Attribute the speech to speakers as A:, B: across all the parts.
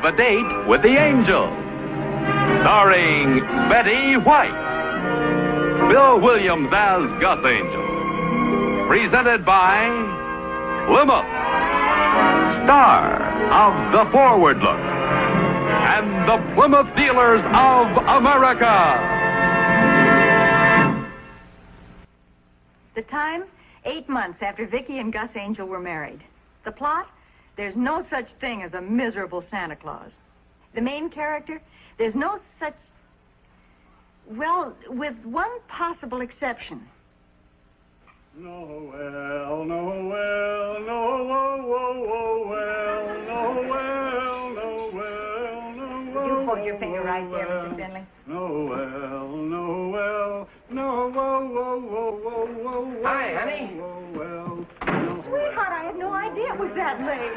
A: Have a Date with the Angel. Starring Betty White. Bill Williams as Gus Angel. Presented by Plymouth. Star of The Forward Look. And the Plymouth Dealers of America.
B: The time, 8 months after Vicky and Gus Angel were married. The plot, there's no such thing as a miserable Santa Claus. The main character, there's no such... Well, with one possible exception.
C: Noel, Noel, Noel, Noel, Noel, Noel, Noel.
B: You hold your finger right there, Mr. Finley.
C: Noel, Noel, Noel.
D: Hi, honey.
C: Noel.
B: Sweetheart, I had no idea it was that late.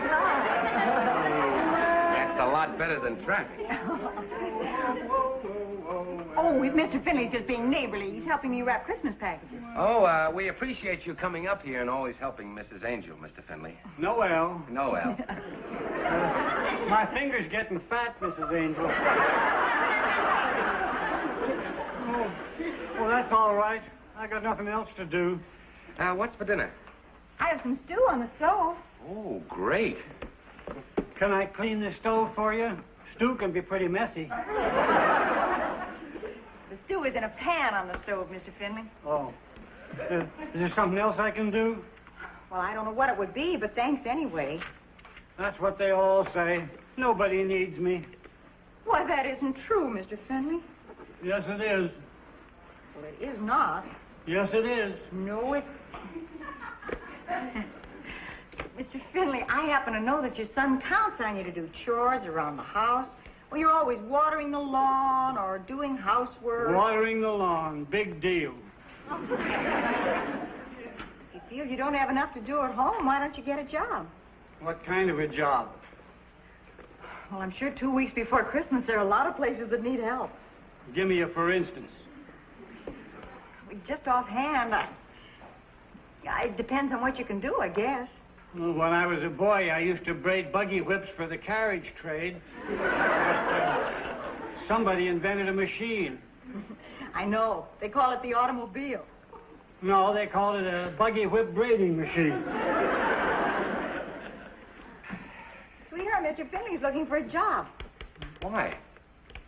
D: That's a lot better than traffic.
B: Oh, Mr. Finley's just being neighborly. He's helping me wrap Christmas packages.
D: Oh, we appreciate you coming up here and always helping Mrs. Angel, Mr. Finley.
C: Noel.
D: Noel.
C: My finger's getting fat, Mrs. Angel. Well, that's all right. I got nothing else to do.
D: What's for dinner?
B: I have some stew on the stove.
D: Oh, great.
C: Can I clean the stove for you? Stew can be pretty messy.
B: The stew is in a pan on the stove, Mr. Finley.
C: Oh. Is there something else I can do?
B: Well, I don't know what it would be, but thanks anyway.
C: That's what they all say. Nobody needs me.
B: Why, that isn't true, Mr. Finley.
C: Yes, it is.
B: Well, it is not.
C: Yes, it is.
B: No, it... Mr. Finley, I happen to know that your son counts on you to do chores around the house. Well, you're always watering the lawn or doing housework.
C: Watering the lawn. Big deal.
B: If you feel you don't have enough to do at home, why don't you get a job?
C: What kind of a job?
B: Well, I'm sure 2 weeks before Christmas there are a lot of places that need help.
C: Give me a for instance.
B: Just offhand, it depends on what you can do, I guess.
C: Well, when I was a boy, I used to braid buggy whips for the carriage trade. Somebody invented a machine.
B: I know. They call it the automobile.
C: No, they call it a buggy whip braiding machine.
B: Sweetheart, Mr. Finley's looking for a job.
D: Why?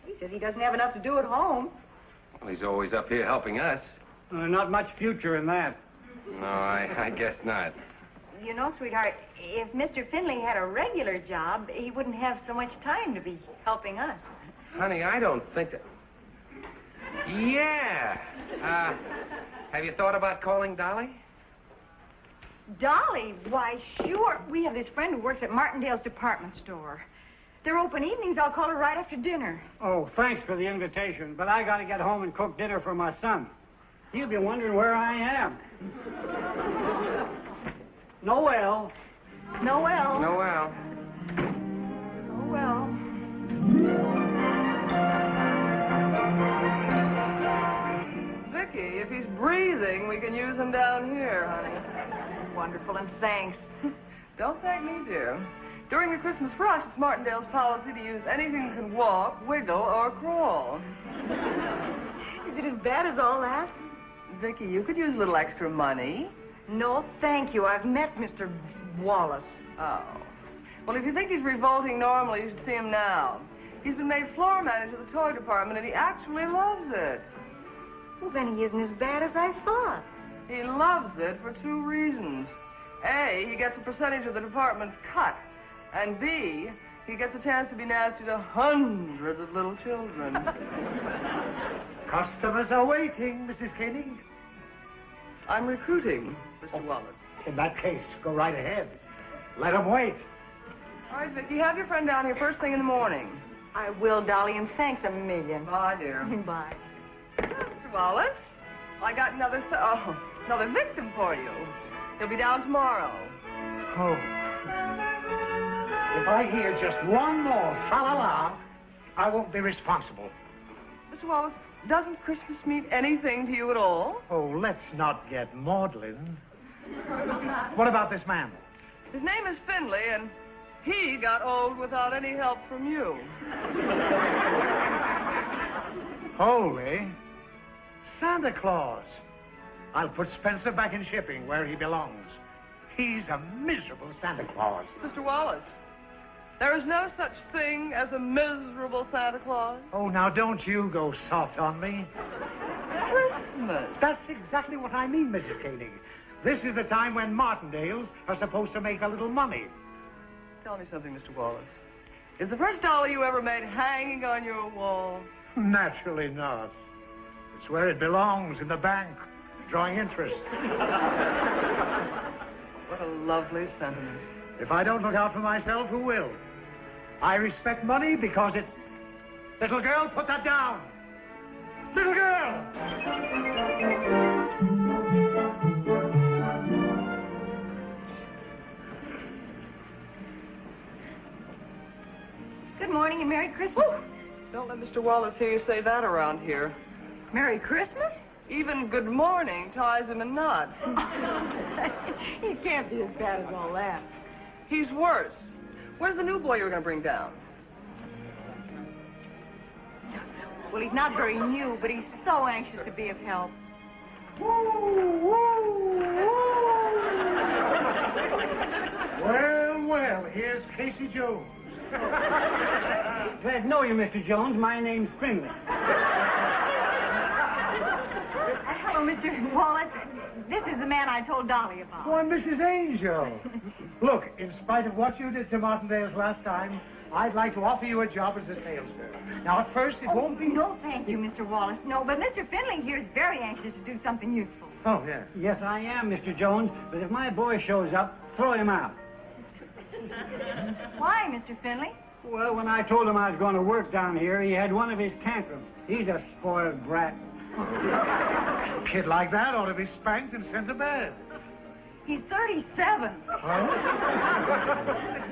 B: He says he doesn't have enough to do at home.
D: Well, he's always up here helping us.
C: Not much future in that.
D: No, I guess not.
B: You know, sweetheart, if Mr. Finley had a regular job, he wouldn't have so much time to be helping us.
D: Honey, I don't think that... Yeah. Have you thought about calling Dolly?
B: Dolly? Why, sure. We have this friend who works at Martindale's department store. They're open evenings. I'll call her right after dinner.
C: Oh, thanks for the invitation, but I got to get home and cook dinner for my son. He'll be wondering where I am. Noel.
B: Noel.
D: Noel.
B: Oh, well.
E: Vicky, if he's breathing, we can use him down here, honey.
B: Wonderful, and thanks.
E: Don't thank me, dear. During the Christmas rush, it's Martindale's policy to use anything that can walk, wiggle, or crawl.
B: Is it as bad as all that?
E: Vicky, you could use a little extra money.
B: No, thank you. I've met Mr. Wallace.
E: Oh. Well, if you think he's revolting normally, you should see him now. He's been made floor manager of the toy department, and he actually loves it.
B: Well, then he isn't as bad as I thought.
E: He loves it for 2 reasons. A, he gets a percentage of the department's cut. And B, he gets a chance to be nasty to hundreds of little children.
F: Customers are waiting, Mrs. Koenig.
E: I'm recruiting, Mr. Wallace.
F: In that case, go right ahead. Let them wait.
E: All right, Vicky, have your friend down here first thing in the morning.
B: I will, Dolly, and thanks a million.
E: Bye, dear.
B: Bye.
E: Mr. Wallace, I got another victim for you. He'll be down tomorrow.
F: Oh. If I hear just one more fa-la-la, I won't be responsible.
E: Mr. Wallace, doesn't Christmas mean anything to you at all?
F: Oh, let's not get maudlin. What about this man?
E: His name is Finley, and he got old without any help from you.
F: Holy Santa Claus. I'll put Spencer back in shipping where he belongs. He's a miserable Santa Claus.
E: Mr. Wallace, there is no such thing as a miserable Santa Claus.
F: Oh, now don't you go soft on me.
E: Christmas.
F: That's exactly what I mean, Mrs. Koenig. This is the time when Martindales are supposed to make a little money.
E: Tell me something, Mr. Wallace. Is the first dollar you ever made hanging on your wall?
F: Naturally not. It's where it belongs, in the bank, drawing interest.
E: What a lovely sentiment.
F: If I don't look out for myself, who will? I respect money because it's... Little girl, put that down. Little girl!
B: Good morning and Merry Christmas.
E: Don't let Mr. Wallace hear you say that around here.
B: Merry Christmas?
E: Even good morning ties him in knots.
B: He can't be as bad as all that.
E: He's worse. Where's the new boy you were going to bring down?
B: Well, he's not very new, but he's so anxious to be of help.
F: Well, here's Casey Jones.
C: Glad to know you, Mr. Jones. My name's Finley.
B: Hello, Mr. Wallace. This is the man I told Dolly about.
F: Why, Mrs. Angel. Look, in spite of what you did to Martindale's last time, I'd like to offer you a job as a salesman. Now, at first, it won't be...
B: No, thank you, Mr. Wallace. No, but Mr. Finley here is very anxious to do something useful.
F: Oh, yeah.
C: Yes, I am, Mr. Jones. But if my boy shows up, throw him out.
B: Why, Mr. Finley?
C: Well, when I told him I was going to work down here, he had one of his tantrums. He's a spoiled brat.
F: A kid like that ought to be spanked and sent to bed.
B: He's 37.
F: Oh?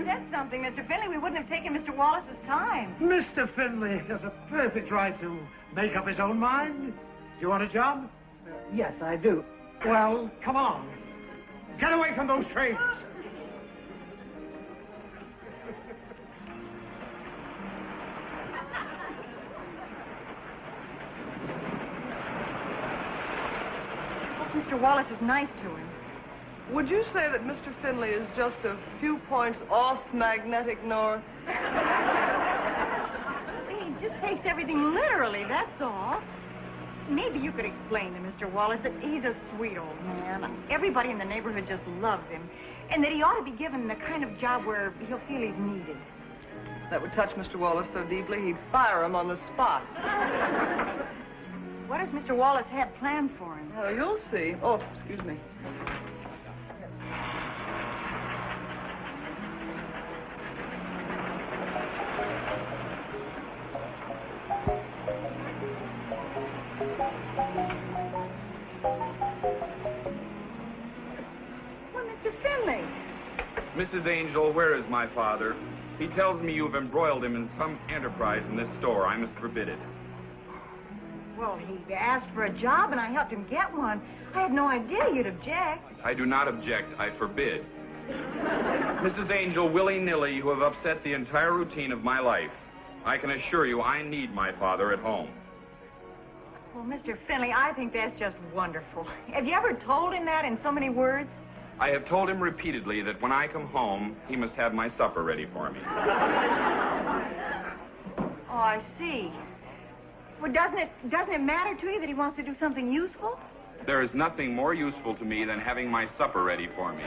B: That's something, Mr. Finley. We wouldn't have taken Mr. Wallace's time.
F: Mr. Finley has a perfect right to make up his own mind. Do you want a job?
C: Yes, I do.
F: Well, come on. Get away from those trains.
B: Mr. Wallace is nice to him.
E: Would you say that Mr. Finley is just a few points off magnetic north?
B: He just takes everything literally, that's all. Maybe you could explain to Mr. Wallace that he's a sweet old man. Everybody in the neighborhood just loves him. And that he ought to be given the kind of job where he'll feel he's needed.
E: That would touch Mr. Wallace so deeply he'd fire him on the spot.
B: What does Mr. Wallace have planned for him?
E: Oh, you'll see. Oh, excuse me.
B: Well, Mr. Finley.
A: Mrs. Angel, where is my father? He tells me you've embroiled him in some enterprise in this store. I must forbid it.
B: Well, he asked for a job, and I helped him get one. I had no idea you'd object.
A: I do not object. I forbid. Mrs. Angel, willy-nilly, you have upset the entire routine of my life. I can assure you I need my father at home.
B: Well, Mr. Finley, I think that's just wonderful. Have you ever told him that in so many words?
A: I have told him repeatedly that when I come home, he must have my supper ready for me.
B: Oh, I see. Well, doesn't it matter to you that he wants to do something useful?
A: There is nothing more useful to me than having my supper ready for me.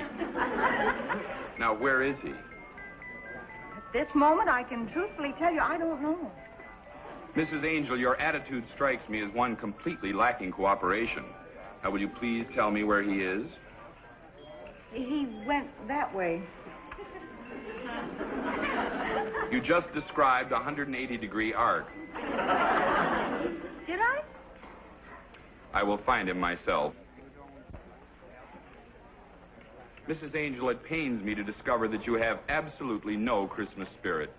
A: Now, where is he?
B: At this moment, I can truthfully tell you I don't know.
A: Mrs. Angel, your attitude strikes me as one completely lacking cooperation. Now, will you please tell me where he is?
B: He went that way.
A: You just described a 180-degree arc.
B: Did I?
A: I will find him myself. Mrs. Angel, it pains me to discover that you have absolutely no Christmas spirit.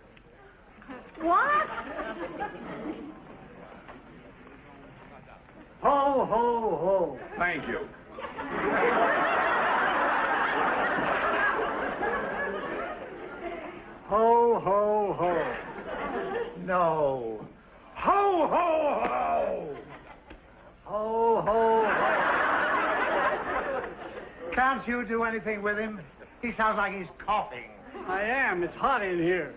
B: What?
F: Ho, ho, ho.
A: Thank you.
C: Ho, ho, ho.
F: No. Ho, ho, ho. Ho, ho, ho. Can't you do anything with him? He sounds like he's coughing.
C: I am. It's hot in here.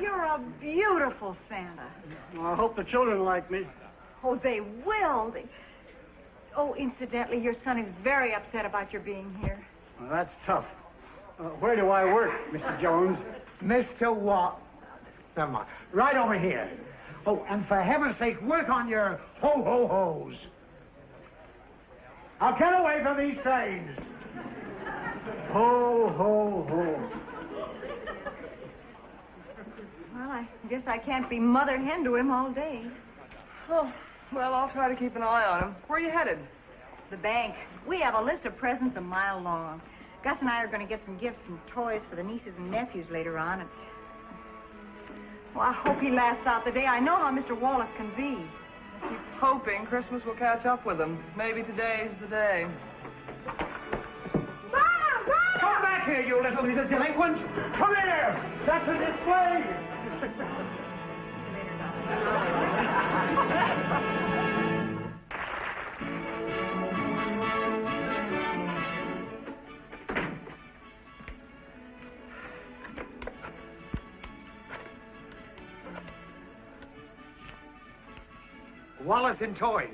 B: You're a beautiful Santa.
C: Well, I hope the children like me.
B: Oh, they will. Oh, incidentally, your son is very upset about your being here.
C: Well, that's tough. Where do I work, Mr. Jones?
F: Mr. What? Never mind. Right over here. Oh, and for heaven's sake, work on your ho-ho-hos. Now get away from these trains. Ho, ho, ho.
B: Well, I guess I can't be mother hen to him all day.
E: Oh, well, I'll try to keep an eye on him. Where are you headed?
B: The bank. We have a list of presents a mile long. Gus and I are going to get some gifts and toys for the nieces and nephews later on. And well, I hope he lasts out the day. I know how Mr. Wallace can be.
E: I keep hoping Christmas will catch up with him. Maybe today's the day.
F: Come back here, you little delinquent. Come here. That's a display. Wallace in Toys.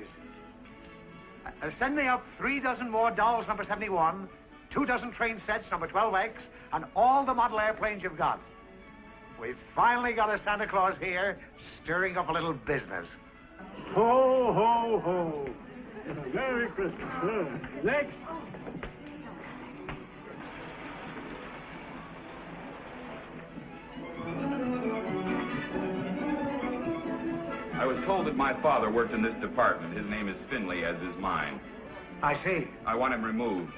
F: Send me up 3 dozen more dolls, number 71, 2 dozen train sets, number 12X, and all the model airplanes you've got. We've finally got a Santa Claus here, stirring up a little business.
C: Ho, ho, ho. Merry Christmas. Next.
A: I was told that my father worked in this department. His name is Finley, as is mine.
F: I see.
A: I want him removed.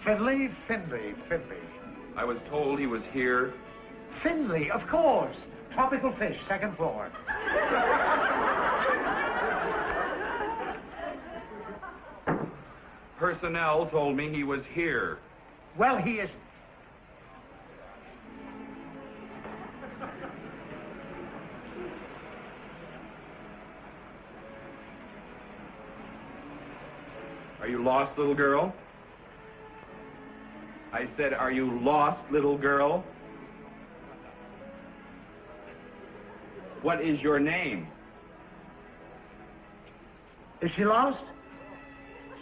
F: Finley.
A: I was told he was here.
F: Finley, of course. Tropical fish, 2nd floor.
A: Personnel told me he was here.
F: Well, he is...
A: Are you lost, little girl? I said, are you lost, little girl? What is your name?
F: Is she lost?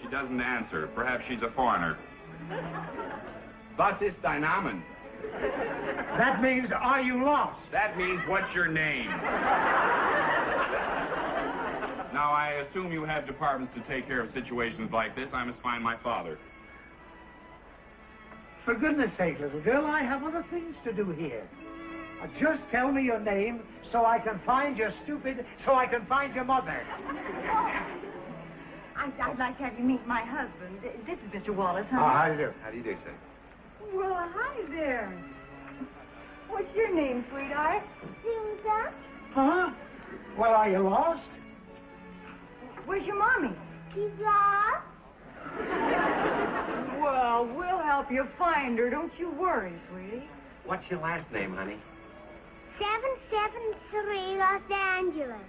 A: She doesn't answer. Perhaps she's a foreigner. Was ist dein Name?
F: That means, are you lost?
A: That means, what's your name? Now, I assume you have departments to take care of situations like this. I must find my father.
F: For goodness sake, little girl, I have other things to do here. Just tell me your name so I can find your mother.
B: I'd like to have you meet my husband. This is Mr. Wallace, huh?
F: How do you do?
D: How do you do, sir?
B: Well, hi there. What's your name, sweetheart?
G: Susan?
F: Huh? Well, are you lost?
B: Where's your mommy?
G: She's lost?
B: Well, we'll help you find her. Don't you worry, sweetie.
D: What's your last name, honey?
G: 773 Los Angeles.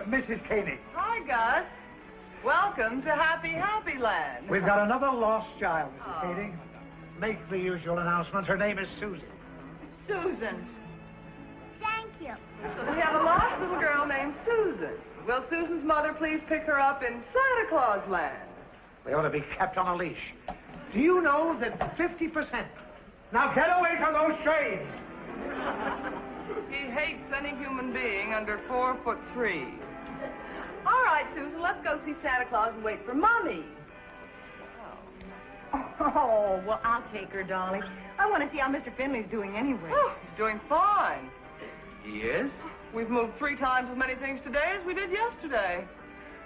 F: Mrs. Koenig,
E: Hi, Gus. Welcome to Happy, Happy Land.
F: we've got another lost child, Mrs.
E: Oh.
F: Koenig. Make the usual announcement. Her name is Susan.
B: Susan.
G: Thank you.
E: We have a lost little girl named Susan. Will Susan's mother please pick her up in Santa Claus Land?
F: They ought to be kept on a leash. Do you know that 50%... Now get away from those trains!
E: He hates any human being under 4'3". All right, Susan, let's go see Santa Claus and wait for Mommy.
B: Oh, well, I'll take her, darling. I want to see how Mr. Finley's doing anyway.
E: Oh, he's doing fine.
A: He is?
E: We've moved 3 times as many things today as we did yesterday.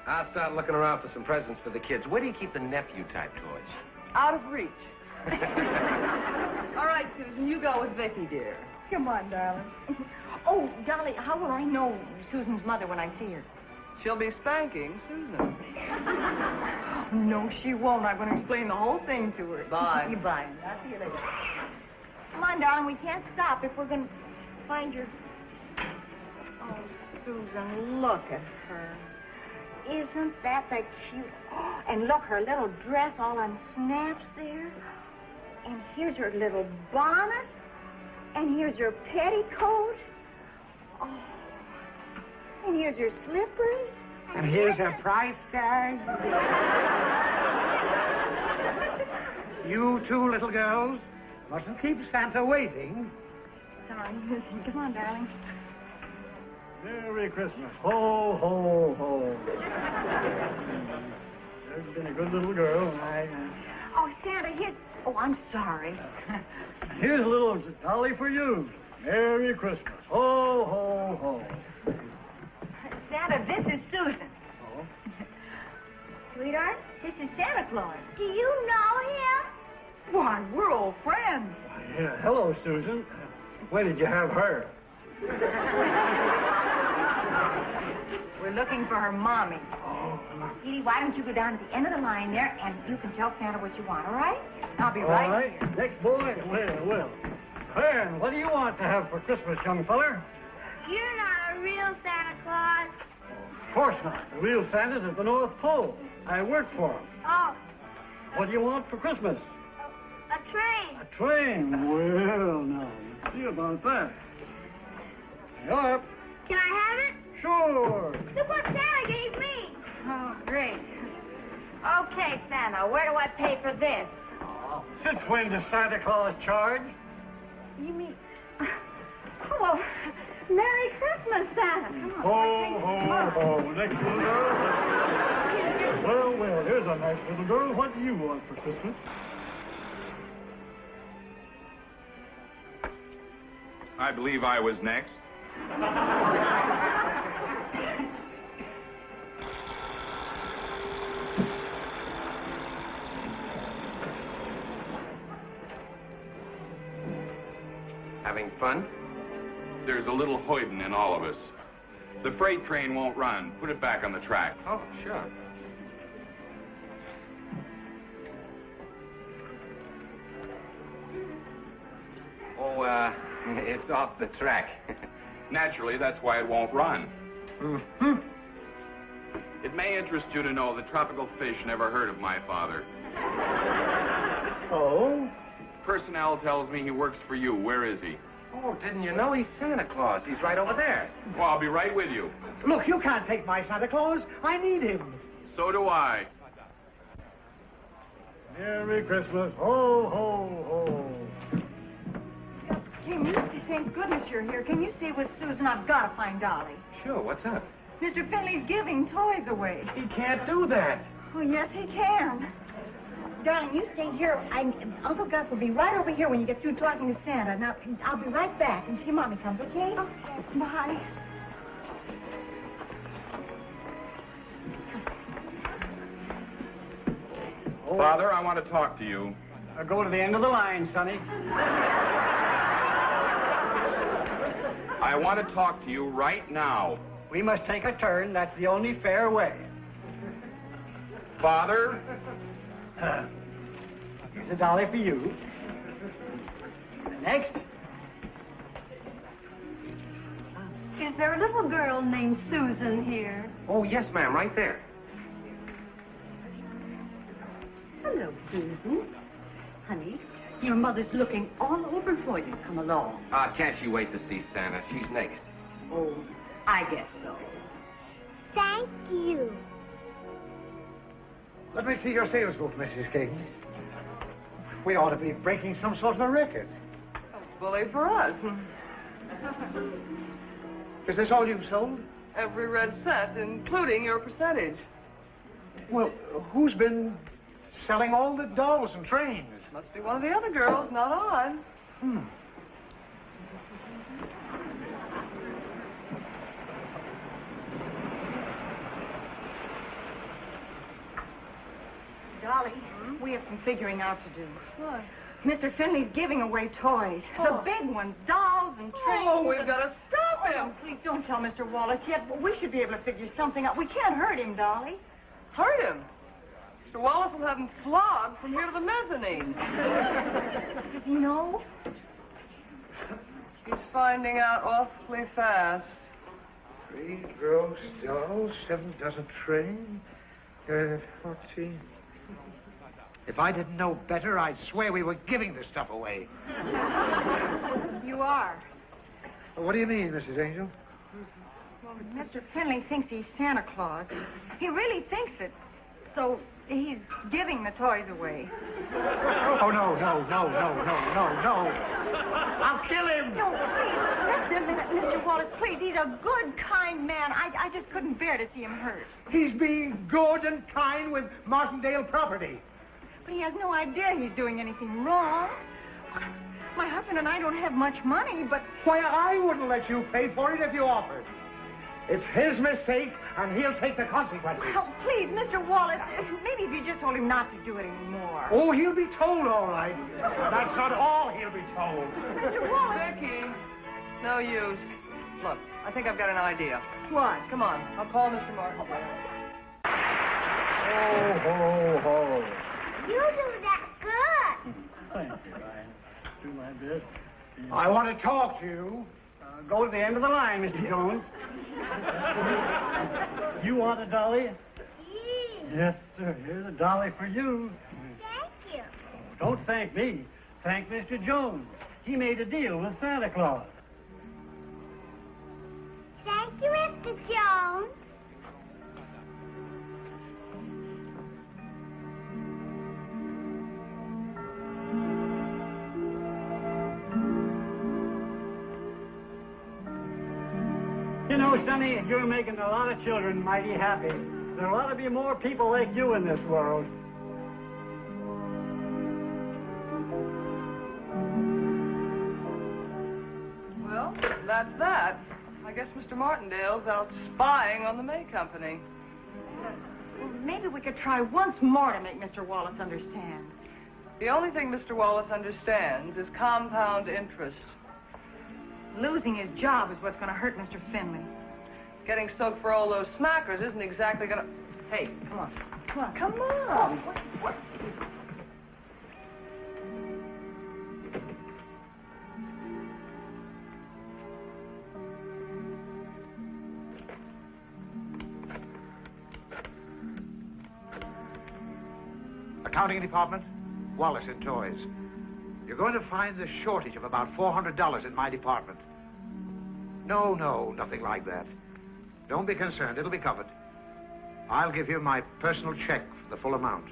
D: I'll start looking around for some presents for the kids. Where do you keep the nephew-type toys?
E: Out of reach. All right, Susan, you go with Vicky, dear.
B: Come on, darling. Oh, darling, how will I know Susan's mother when I see her?
E: She'll be spanking Susan.
B: No, she won't. I'm going to explain the whole thing to her.
E: Bye.
B: Bye. I'll see you later. Come on, darling. We can't stop if we're going to find your... Oh, Susan, look at her. Isn't that the cute... Oh, and look, her little dress all on snaps there. And here's her little bonnet. And here's your petticoat. Oh. And here's your slippers.
F: And here's your price tag. You two little girls mustn't keep Santa waiting.
B: Sorry. Come on, darling.
C: Merry Christmas. Ho, ho, ho. You've been a good little girl.
B: Oh, Santa, here's... Oh, I'm sorry.
C: Here's a little dolly for you. Merry Christmas. Ho, ho, ho.
B: Santa, this is Susan.
C: Oh?
B: Sweetheart, this is Santa Claus.
G: Do you know him?
B: Why, we're old friends.
C: Yeah, hello, Susan. When did you have her?
B: We're looking for her mommy.
C: Oh.
B: Edie, why don't you go down to the end of the line there, and you can tell Santa what you want, all right? I'll be
C: All
B: right
C: right.
B: here.
C: Next boy. Well. Fern, what do you want to have for Christmas, young feller?
G: You're not a real Santa Claus.
C: Of course not. The real Santa's at the North Pole. I work for him.
G: Oh,
C: What do you want for Christmas?
G: a train.
C: A train. Well, now, let's see about that. Yup.
G: Can I have it?
C: Sure.
G: Look what Santa gave me.
B: Oh, great. Okay, Santa, where do I pay for this?
C: Since when does Santa Claus charge?
B: You mean... Oh, well, Merry Christmas, Santa. Come on.
C: Ho, ho, ho. Next little girl. Well, here's a nice little girl. What do you want for Christmas?
A: I believe I was next.
D: Having fun?
A: There's a little hoidin in all of us. The freight train won't run. Put it back on the track.
D: Oh, sure. Oh, it's off the track.
A: Naturally, that's why it won't run.
D: Mm-hmm.
A: It may interest you to know that tropical fish never heard of my father.
C: Oh?
A: Personnel tells me he works for you. Where is he?
D: Oh, didn't you know he's Santa Claus? He's right over there.
A: Well, I'll be right with you.
F: Look, you can't take my Santa Claus. I need him.
A: So do I.
C: Merry Christmas. Ho, ho, ho.
B: Jim, thank goodness you're here. Can you stay with Susan? I've got to find Dolly.
D: Sure, what's up?
B: Mr. Finley's giving toys away.
D: He can't do that.
B: Oh, yes, he can. Darling, you stay here. Uncle Gus will be right over here when you get through talking to Santa. Now, I'll be right back until Mommy comes, okay? Okay. Bye.
A: Father, I want to talk to you.
C: Go to the end of the line, Sonny.
A: I want to talk to you right now.
C: We must take a turn. That's the only fair way.
A: Father?
C: Here's a dolly for you. Next.
B: Is there a little girl named Susan here?
D: Oh, yes, ma'am, right there.
H: Hello, Susan. Honey, your mother's looking all over for you. Come along.
D: Can't she wait to see Santa? She's next.
H: Oh, I guess so.
G: Thank you.
F: Let me see your sales book, Mrs. King. We ought to be breaking some sort of a record.
E: Bully for us.
F: Is this all you've sold?
E: Every red cent, including your percentage.
F: Well, who's been selling all the dolls and trains?
E: Must be one of the other girls, not on.
B: Dolly, we have some figuring out to do.
E: What?
B: Mr. Finley's giving away toys.
E: Oh.
B: The big ones, dolls and trains.
E: Oh, we've got to stop. stop him.
B: Please don't tell Mr. Wallace yet. We should be able to figure something out. We can't hurt him, Dolly.
E: Hurt him. Mr. Wallace will have him flogged from here to the mezzanine.
B: Does he know?
E: He's finding out awfully fast.
F: 3 gross dolls, 7 dozen train. 14. If I didn't know better, I'd swear we were giving this stuff away.
B: You are.
F: What do you mean, Mrs. Angel?
B: Well, Mr. Finley thinks he's Santa Claus. He really thinks it. So he's giving the toys away.
F: Oh, no. I'll kill him.
B: No, please, just a minute, Mr. Wallace, please. He's a good, kind man. I just couldn't bear to see him hurt.
F: He's being good and kind with Martindale property.
B: But he has no idea he's doing anything wrong. My husband and I don't have much money, but...
F: Why, I wouldn't let you pay for it if you offered. It's his mistake, and he'll take the consequences.
B: Oh, please, Mr. Wallace, maybe if you just told him not to do it anymore.
F: Oh, he'll be told, all right. That's not all he'll be told.
B: Mr. Wallace...
E: Becky, no use. Look, I think I've got an idea.
B: What?
E: Come on, I'll call Mr. Martin.
C: Ho, ho.
G: You do that good.
C: Thank you, Ryan. Do my best.
F: I want to talk to you.
C: Go to the end of the line, Mr. Jones. You want a dolly? Yes, sir. Here's a dolly for you.
G: Thank you.
C: Don't thank me. Thank Mr. Jones. He made a deal with Santa Claus.
G: Thank you, Mr. Jones.
C: You know, Sonny, you're making a lot of children mighty happy. There ought to be more people like you in this world.
E: Well, that's that. I guess Mr. Martindale's out spying on the May Company.
B: Well, maybe we could try once more to make Mr. Wallace understand.
E: The only thing Mr. Wallace understands is compound interest.
B: Losing his job is what's going to hurt Mr. Finley.
E: Getting soaked for all those smackers isn't exactly gonna... Hey, come on.
B: Come on.
E: Come on.
B: What?
F: Accounting department, Wallace in toys. You're going to find the shortage of about $400 in my department. No, nothing like that. Don't be concerned, it'll be covered. I'll give you my personal check for the full amount.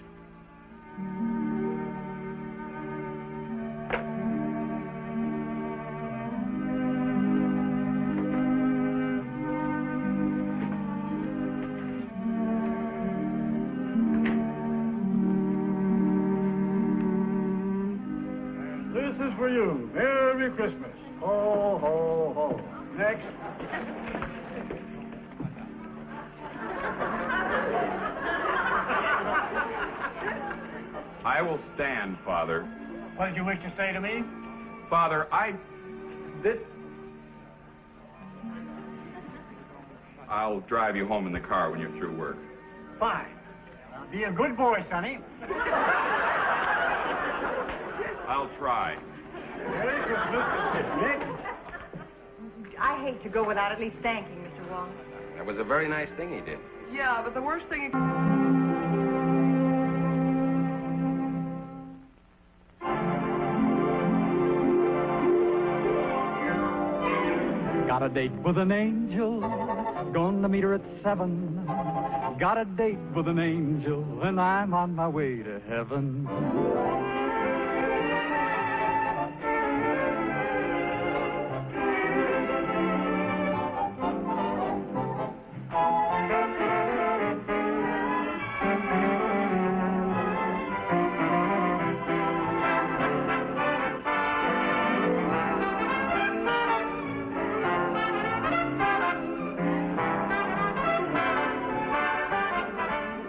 C: This is for you. Merry Christmas. Ho, ho, ho. Next.
A: I will stand, Father.
C: What did you wish to say to me?
A: Father, I'll drive you home in the car when you're through work.
C: Fine. Now, be a good boy, Sonny.
A: I'll try.
C: Merry Christmas. Next.
B: I hate to go without at least thanking Mr. Wallace.
D: That was a very nice thing he did.
E: Yeah, but the worst thing...
I: Got a date with an angel, gonna meet her at 7. Got a date with an angel, and I'm on my way to heaven.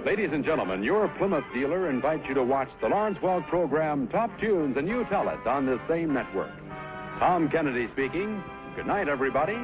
J: Ladies and gentlemen, your Plymouth dealer invites you to watch the Lawrence Welk program Top Tunes, and you tell it on this same network. Tom Kennedy speaking. Good night, everybody.